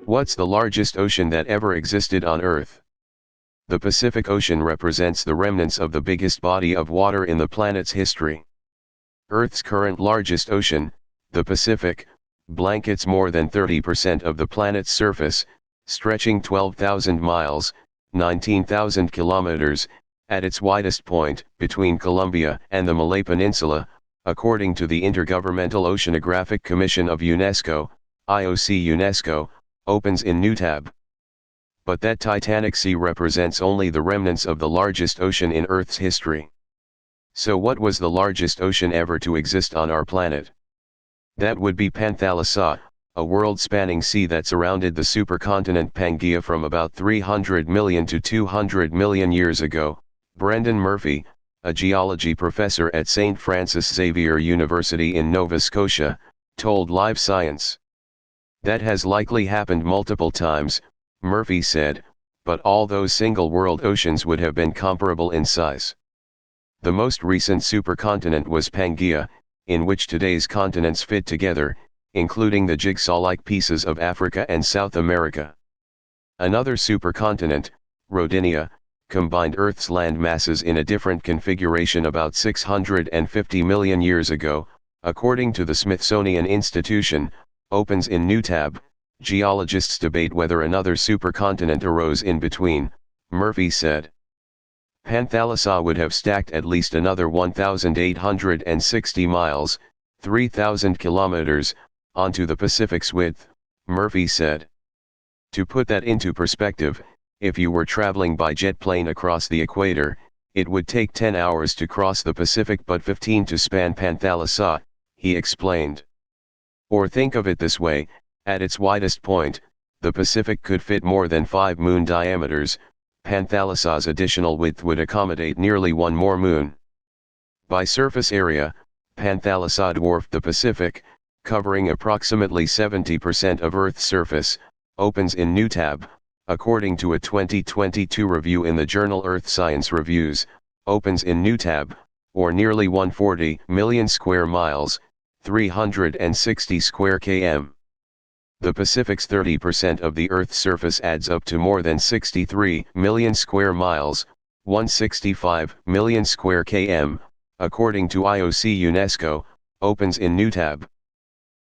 What's the largest ocean that ever existed on Earth? The Pacific Ocean represents the remnants of the biggest body of water in the planet's history. Earth's current largest ocean, the Pacific, blankets more than 30% of the planet's surface, stretching 12,000 miles, 19,000 kilometers, at its widest point, between Colombia and the Malay Peninsula, according to the Intergovernmental Oceanographic Commission of UNESCO, IOC. UNESCO opens in Newtab. But that titanic sea represents only the remnants of the largest ocean in Earth's history. So what was the largest ocean ever to exist on our planet? That would be Panthalassa, a world-spanning sea that surrounded the supercontinent Pangaea from about 300 million to 200 million years ago. Brendan Murphy, a geology professor at St. Francis Xavier University in Nova Scotia, told Live Science. That has likely happened multiple times, Murphy said, but all those single-world oceans would have been comparable in size. The most recent supercontinent was Pangaea, in which today's continents fit together, including the jigsaw-like pieces of Africa and South America. Another supercontinent, Rodinia, combined Earth's land masses in a different configuration about 650 million years ago, according to the Smithsonian Institution, opens in Newtab. Geologists debate whether another supercontinent arose in between, Murphy said. Panthalassa would have stacked at least another 1,860 miles, 3,000 kilometers, onto the Pacific's width, Murphy said. To put that into perspective, if you were traveling by jet plane across the equator, it would take 10 hours to cross the Pacific but 15 to span Panthalassa, he explained. Or think of it this way, at its widest point, the Pacific could fit more than 5 moon diameters. Panthalassa's additional width would accommodate nearly one more moon. By surface area, Panthalassa dwarfed the Pacific, covering approximately 70% of Earth's surface, opens in Newtab, according to a 2022 review in the journal Earth Science Reviews, opens in Newtab, or nearly 140 million square miles, 360 square km. The Pacific's 30% of the Earth's surface adds up to more than 63 million square miles, 165 million square km, according to IOC. UNESCO, opens in Newtab.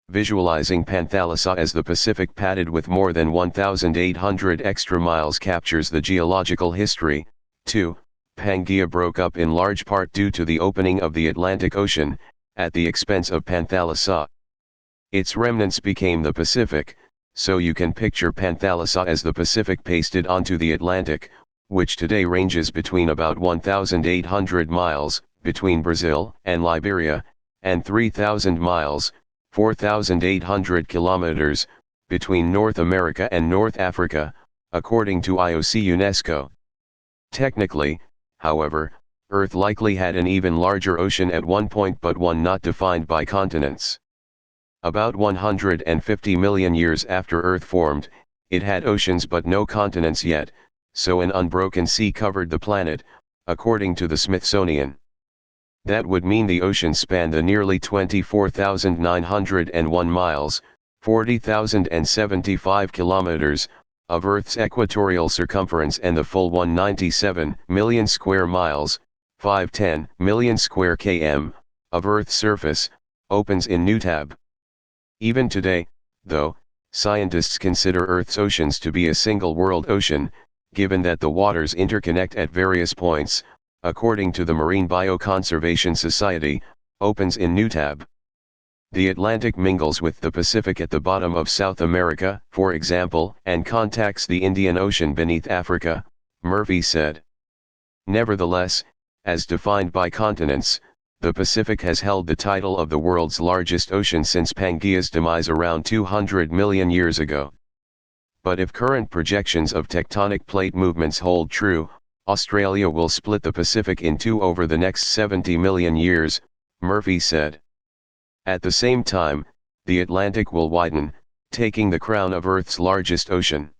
Visualizing Panthalassa as the Pacific padded with more than 1,800 extra miles captures the geological history. 2. Pangaea broke up in large part due to the opening of the Atlantic Ocean, at the expense of Panthalassa. Its remnants became the Pacific, so you can picture Panthalassa as the Pacific pasted onto the Atlantic, which today ranges between about 1,800 miles, between Brazil and Liberia, and 3,000 miles, 4,800 kilometers, between North America and North Africa, according to IOC. UNESCO. Technically, however, Earth likely had an even larger ocean at one point, but one not defined by continents. About 150 million years after Earth formed, it had oceans but no continents yet, so an unbroken sea covered the planet, according to the Smithsonian. That would mean the ocean spanned the nearly 24,901 miles, 40,075 kilometers, of Earth's equatorial circumference and the full 197 million square miles, 510 million square km, of Earth's surface, opens in Newtab. Even today, though, scientists consider Earth's oceans to be a single world ocean, given that the waters interconnect at various points, according to the Marine Bioconservation Society, opens in Newtab. The Atlantic mingles with the Pacific at the bottom of South America, for example, and contacts the Indian Ocean beneath Africa, Murphy said. Nevertheless, as defined by continents, the Pacific has held the title of the world's largest ocean since Pangaea's demise around 200 million years ago. But if current projections of tectonic plate movements hold true, Australia will split the Pacific in two over the next 70 million years, Murphy said. At the same time, the Atlantic will widen, taking the crown of Earth's largest ocean.